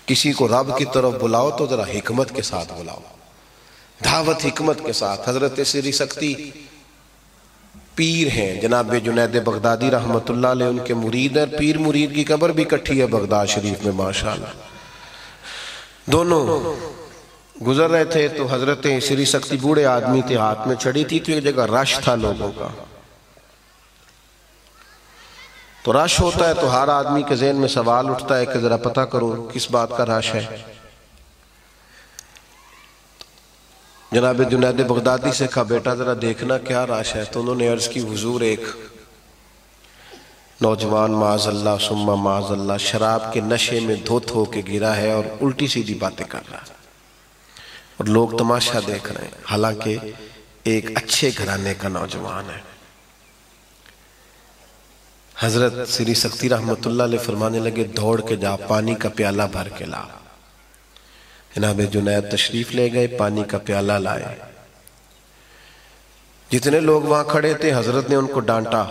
کسی کو رب کی طرف بلاؤ تو ذرا حکمت کے ساتھ بلاؤ، دعوت حکمت کے ساتھ۔ حضرت سری سکتی پیر ہیں، جناب جنید بغدادی رحمت اللہ علیہ ان کے مرید ہیں، پیر مرید کی قبر بھی کٹھی ہے بغداد شریف میں ماشاءاللہ۔ دونوں گزر رہے تھے تو حضرت سری سکتی بوڑھے آدمی تھے، ہاتھ میں چھڑی تھی، تو ایک جگہ رش تھا لوگوں کا، تو رش ہوتا ہے تو ہر آدمی کے ذہن میں سوال اٹھتا ہے کہ ذرا پتہ کرو کس بات کا رش ہے۔ جناب جنید بغدادی سے کہا بیٹا ذرا دیکھنا کیا رش ہے، تو انہوں نے عرض کی حضور ایک نوجوان معاذ اللہ ثم معاذ اللہ شراب کے نشے میں دھوت ہو کے گرا ہے اور الٹی سیدھی باتیں کر رہا ہے اور لوگ تماشا دیکھ رہے ہیں، حالانکہ ایک اچھے گھرانے کا نوجوان ہے۔ حضرت سری سکتی رحمت اللہ علیہ فرمانے لگے دوڑ کے جا پانی کا پیالہ بھر کے لا۔ جناب جنید تشریف لے گئے، پانی کا پیالہ لائے۔ جتنے لوگ وہاں کھڑے تھے حضرت نے ان کو ڈانٹا،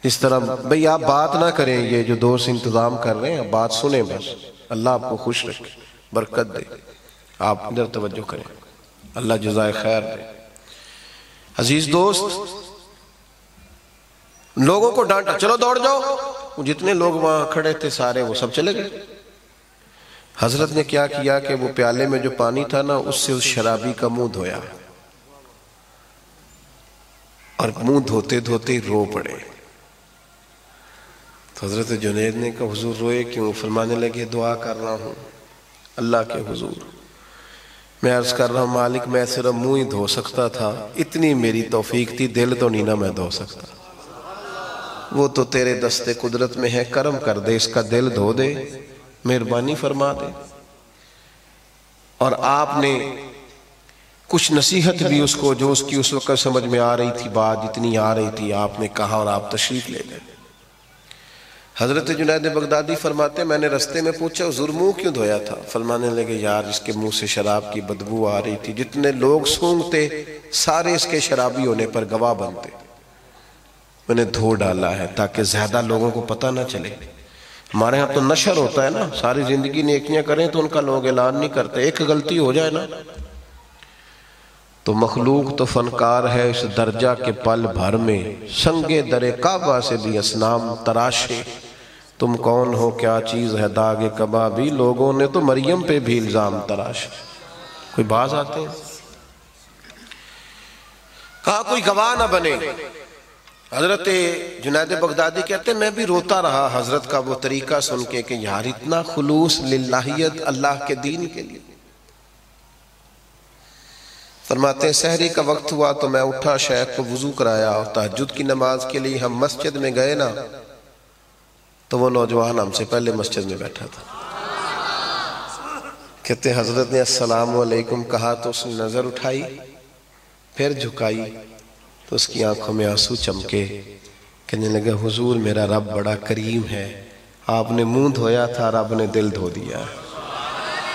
اس طرح بھئی آپ بات نہ کریں، یہ جو دوست انتظام کر رہے ہیں بات سنیں، بس اللہ آپ کو خوش رکھے برکت دے، آپ ادھر توجہ کریں، اللہ جزائے خیر دے۔ عزیز دوست لوگوں کو ڈانٹا، چلو دوڑ جاؤ، جتنے لوگ وہاں کھڑے تھے سارے وہ سب چلے گئے۔ حضرت نے کیا کیا کہ وہ پیالے میں جو پانی تھا نا اس سے اس شرابی کا منہ دھویا، اور منہ دھوتے دھوتے رو پڑے۔ تو حضرت جنید نے کہا حضور روئے کیوں؟ فرمانے لگے دعا کر رہا ہوں اللہ کے حضور، میں عرض کر رہا ہوں مالک میں صرف منہ ہی دھو سکتا تھا، اتنی میری توفیق تھی، دل تو نہیں نہ میں دھو سکتا، وہ تو تیرے دستے قدرت میں ہے، کرم کر دے اس کا دل دھو دے، مہربانی فرما دے۔ اور آپ نے کچھ نصیحت بھی اس کو جو اس کی اس وقت سمجھ میں آ رہی تھی، بات جتنی آ رہی تھی آپ نے کہا اور آپ تشریف لے گئے۔ حضرت جنید بغدادی فرماتے میں نے رستے میں پوچھا حضور منہ کیوں دھویا تھا؟ فرمانے لگے یار اس کے منہ سے شراب کی بدبو آ رہی تھی، جتنے لوگ سونگتے سارے اس کے شرابی ہونے پر گواہ بنتے، میں نے دھو ڈالا ہے تاکہ زیادہ لوگوں کو پتہ نہ چلے۔ ہمارے ہاں تو نشر ہوتا ہے نا، ساری زندگی نیکیاں کریں تو ان کا لوگ اعلان نہیں کرتے، ایک غلطی ہو جائے نا تو مخلوق تو فنکار ہے اس درجہ کے پل بھر میں، سنگے در کعبہ سے بھی اصنام تراشے، تم کون ہو کیا چیز ہے داغ کبابی، لوگوں نے تو مریم پہ بھی الزام تراشے۔ کوئی باز آتے ہیں کہا کوئی گواہ نہ بنے۔ حضرت جنید بغدادی کہتے ہیں میں بھی روتا رہا حضرت کا وہ طریقہ سن کے کہ یار اتنا خلوص للہیت اللہ کے دین کے لیے۔ فرماتے ہیں سحری کا وقت ہوا تو میں اٹھا، شیخ کو وضو کرایا اور تہجد کی نماز کے لیے ہم مسجد میں گئے نا تو وہ نوجوان ہم سے پہلے مسجد میں بیٹھا تھا۔ کہتے ہیں حضرت نے السلام علیکم کہا تو اس نے نظر اٹھائی پھر جھکائی تو اس کی آنکھوں میں آنسو چمکے، کہنے لگا حضور میرا رب بڑا کریم ہے، آپ نے منہ دھویا تھا رب نے دل دھو دیا،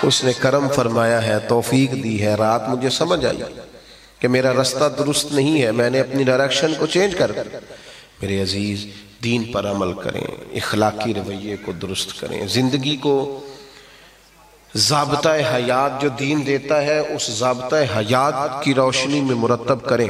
اس نے کرم فرمایا ہے، توفیق دی ہے۔ رات مجھے سمجھ آئی کہ میرا رستہ درست نہیں ہے، میں نے اپنی ڈائریکشن کو چینج کر دیا۔ میرے عزیز دین پر عمل کریں، اخلاقی رویے کو درست کریں، زندگی کو ضابطہ حیات جو دین دیتا ہے اس ضابطہ حیات کی روشنی میں مرتب کریں۔